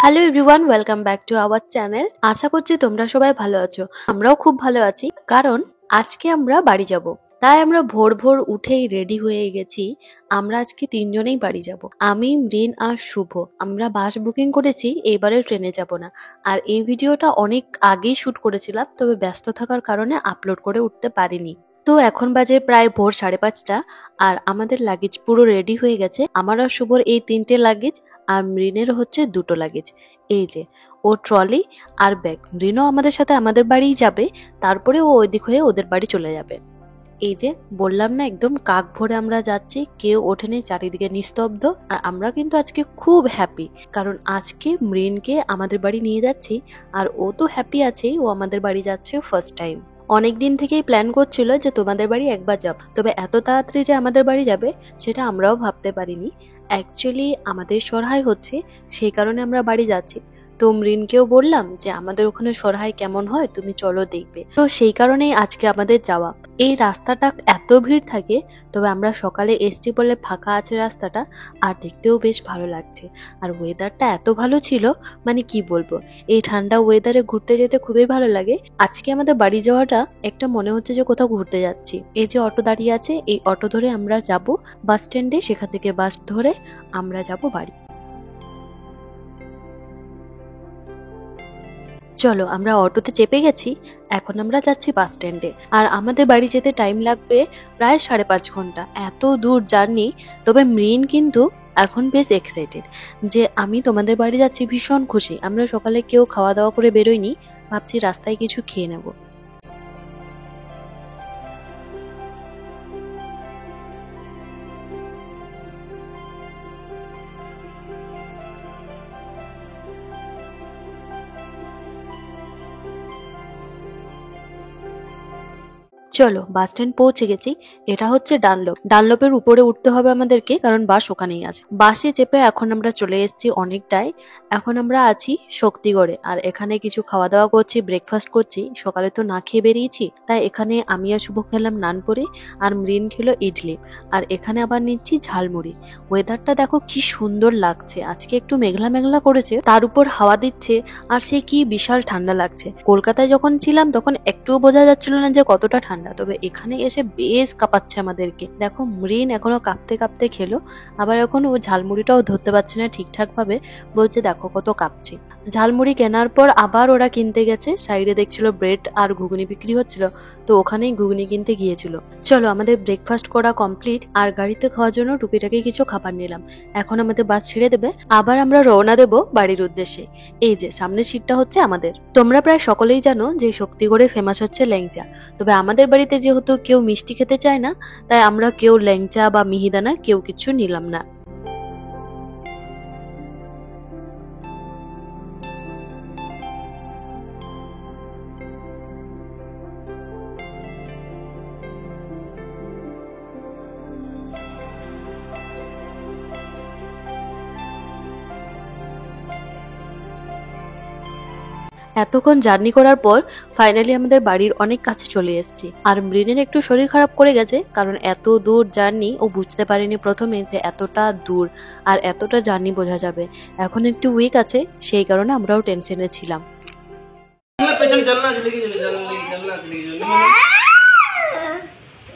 Hello everyone, welcome back to our channel. আশা করছি তোমরা সবাই ভালো আছো। আমরাও খুব ভালো আছি, কারণ আজকে আমরা বাড়ি যাব। তাই আমরা ভোর ভোর উঠেই রেডি হয়ে গেছি। আমরা আজকে তিনজনেই বাড়ি যাব। আমি, মৃণ আর শুভ। আমরা বাস বুকিং করেছি, এবারে ট্রেনে যাব না। আর এই ভিডিওটা অনেক আগেই শুট করেছিলাম, তবে ব্যস্ত থাকার কারণে আপলোড করে উঠতে পারিনি। তো এখন বাজে প্রায় ভোর 5:30, আর আমাদের লাগেজ পুরো রেডি হয়ে গেছে। আমার আর শুভর এই 3টে লাগেজ, আর মৃণের হচ্ছে 2টো লাগেজ। এই যে ও ট্রলি আর ব্যাগ। মৃণও আমাদের সাথে আমাদের বাড়িই যাবে, তারপরে ও ওইদিক হয়ে ওদের বাড়ি চলে যাবে। এই যে বললাম না, একদম কাক ভরে আমরা যাচ্ছি, কেউ ওঠেনি, চারিদিকে নিস্তব্ধ। আর আমরা কিন্তু আজকে খুব হ্যাপি, কারণ আজকে মৃণকে আমাদের বাড়ি নিয়ে যাচ্ছি। আর ও তো হ্যাপি আছেই, ও আমাদের বাড়ি যাচ্ছে ফার্স্ট টাইম। অনেক দিন থেকেই প্ল্যান করছিল যে তোমাদের বাড়ি একবার যাব, তবে এত তাড়াতাড়ি যে আমাদের বাড়ি যাবে সেটা আমরাও ভাবতে পারিনি। অ্যাকচুয়ালি আমাদের সরহাই হচ্ছে, সেই কারণে আমরা বাড়ি যাচ্ছি। তো মৃণকেও বললাম যে আমাদের ওখানে সরহাই কেমন হয়, তুমি চলো দেখবে। তো সেই কারণেই আজকে আমাদের যাওয়া। এই রাস্তাটা এত ভিড় থাকে, তবে আমরা সকালে এসছি বলে ফাঁকা আছে রাস্তাটা, আর দেখতেও বেশ ভালো লাগছে। আর ওয়েদারটা এত ভালো ছিল, মানে কি বলবো, এই ঠান্ডা ওয়েদারে ঘুরতে যেতে খুবই ভালো লাগে। আজকে আমাদের বাড়ি যাওয়াটা একটা মনে হচ্ছে যে কোথাও ঘুরতে যাচ্ছি। এই যে অটো দাঁড়িয়ে আছে, এই অটো ধরে আমরা যাব বাস স্ট্যান্ডে, সেখান থেকে বাস ধরে আমরা যাব বাড়ি। চলো, আমরা অটোতে চেপে গেছি, এখন আমরা যাচ্ছি বাস স্ট্যান্ডে। আর আমাদের বাড়ি যেতে টাইম লাগবে প্রায় 5.5 ঘন্টা। এত দূর জার্নি। তবে মৃণ কিন্তু এখন বেশ এক্সাইটেড যে আমি তোমাদের বাড়ি যাচ্ছি, ভীষণ খুশি। আমরা সকালে কেউ খাওয়া দাওয়া করে বেরোইনি, ভাবছি রাস্তায় কিছু খেয়ে নেবো। চলো, বাস স্ট্যান্ড পৌঁছে গেছি। এটা হচ্ছে ডানলপ। ডানলপের উপরে উঠতে হবে আমাদেরকে, কারণ বাস ওখানেই আছে। বাসে চেপে এখন আমরা চলে এসেছি অনেকটাই। এখন আমরা আছি শক্তিগড়ে, আর এখানে কিছু খাওয়া দাওয়া করছি, ব্রেকফাস্ট করছি। সকালে তো না খেয়ে বেরিয়েছি, তাই এখানে আমি আর শুভ খেলাম নানপুরি, আর মৃণ খেলো ইডলি। আর এখানে আবার নিচ্ছি ঝালমুড়ি। ওয়েদারটা দেখো কি সুন্দর লাগছে। আজকে একটু মেঘলা মেঘলা করেছে, তার উপর হাওয়া দিচ্ছে, আর সে কি বিশাল ঠান্ডা লাগছে। কলকাতায় যখন ছিলাম তখন একটুও বোঝা যাচ্ছিল না যে কতটা ঠান্ডা, তবে এখানে এসে বেশ কাঁপাচ্ছে আমাদেরকে। দেখো, মৃণ এখনো কাঁপতে কাঁপতে খেলো, আবার এখন ও ঝালমুড়িটাও ধরতে পারছে না ঠিকঠাক ভাবে, বলছে দেখো কত কাঁপছে। ঝালমুড়ি কেনার পর আবার ওরা কিনতে গেছে। সাইডে দেখছিল ব্রেড আর ঘুগনি বিক্রি হচ্ছিল, তো ওখানেই ঘুগনি কিনতে গিয়েছিল। চলো, আমাদের ব্রেকফাস্ট করা কমপ্লিট, আর গাড়িতে খাওয়ার জন্য টুকিটাকি কিছু খাবার নিলাম। এখন আমাদের বাস ছেড়ে দেবে, আবার আমরা রওনা দেব বাড়ির উদ্দেশ্যে। এই যে সামনের সিটটা হচ্ছে আমাদের। তোমরা প্রায় সকলেই জানো যে শক্তিগড়ে ফেমাস হচ্ছে ল্যাংচা, তবে আমাদের বাড়িতে যেহেতু কেউ মিষ্টি খেতে চায় না, তাই আমরা কেউ ল্যাংচা বা মিহিদানা কেউ কিছু নিলাম না। এতক্ষণ জার্নি করার পর ফাইনালি আমাদের বাড়ির অনেক কাছে চলে এসেছি। আর মৃণের একটু শরীর খারাপ করে গেছে, কারণ এত দূর জার্নি ও বুঝতে পারেনি প্রথমে যে এতটা দূর আর এতটা জার্নি বোঝা যাবে। এখন একটু উইক আছে, সেই কারণে আমরাও টেনশনে ছিলাম।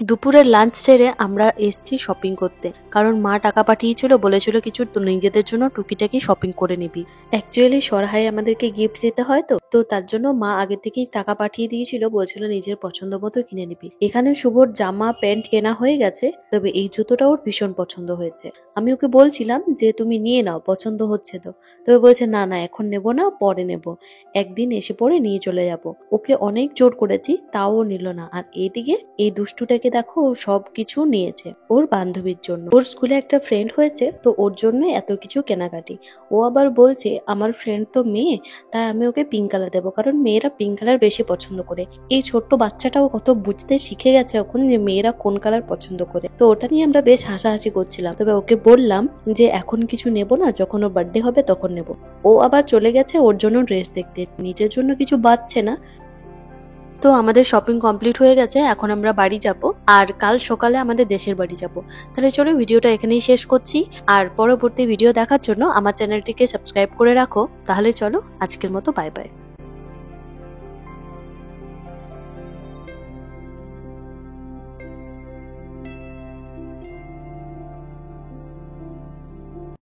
দুপুরের লাঞ্চ সেরে আমরা এসছি শপিং করতে, কারণ মা টাকা পাঠিয়েছিল, বলেছিল কিছু নিজেদের জন্য টুকিটাকি শপিং করে নিবি। অ্যাকচুয়ালি সরহাই আমাদেরকে গিফট দিতে হয়, তো তো তার জন্য মা আগে থেকেই টাকা পাঠিয়ে দিয়েছিল, বলছিল নিজের পছন্দ মতো কিনে নিবি। এখানে শুভর জামা প্যান্ট কেনা হয়ে গেছে, তবে এই জুতোটা ওর ভীষণ পছন্দ হয়েছে। আমি ওকে বলছিলাম যে তুমি নিয়ে নাও, পছন্দ হচ্ছে তো। তবে বলছে না না, এখন নেব না, পরে নেব, একদিন এসে পরে নিয়ে চলে যাব। ওকে অনেক জোর করেছি, তাও ও নিল না। আর এইদিকে এই দুষ্টুটাকে দেখো, ও সবকিছু নিয়েছে ওর বান্ধবীর জন্য। ওর স্কুলে একটা ফ্রেন্ড হয়েছে, তো ওর জন্য এত কিছু কেনাকাটি। ও আবার বলছে আমার ফ্রেন্ড তো মেয়ে, তাই আমি ওকে পিঙ্ক কালার দেবো, কারণ মেয়েরা পিঙ্ক কালার বেশি পছন্দ করে। এই ছোট্ট বাচ্চাটাও কত বুঝতে শিখে গেছে এখন, যে মেয়েরা কোন কালার পছন্দ করে। তো ওটা নিয়ে আমরা বেশ হাসাহাসি করছিলাম। তবে ওকে বললাম যে এখন কিছু নেব না, যখন ওর বার্থডে হবে তখন নেব। ও আবার চলে গেছে ওর জন্য ড্রেস দেখতে, নিজের জন্য কিছু বাঁচছে না। তো আমাদের শপিং কমপ্লিট হয়ে গেছে, এখন আমরা বাড়ি যাব আর কাল সকালে আমাদের দেশের বাড়ি যাব। তাহলে চলো ভিডিওটা এখানেই শেষ করছি, আর পরবর্তী ভিডিও দেখার জন্য আমার চ্যানেলটিকে সাবস্ক্রাইব করে রাখো। তাহলে চলো আজকের মতো বাই বাই।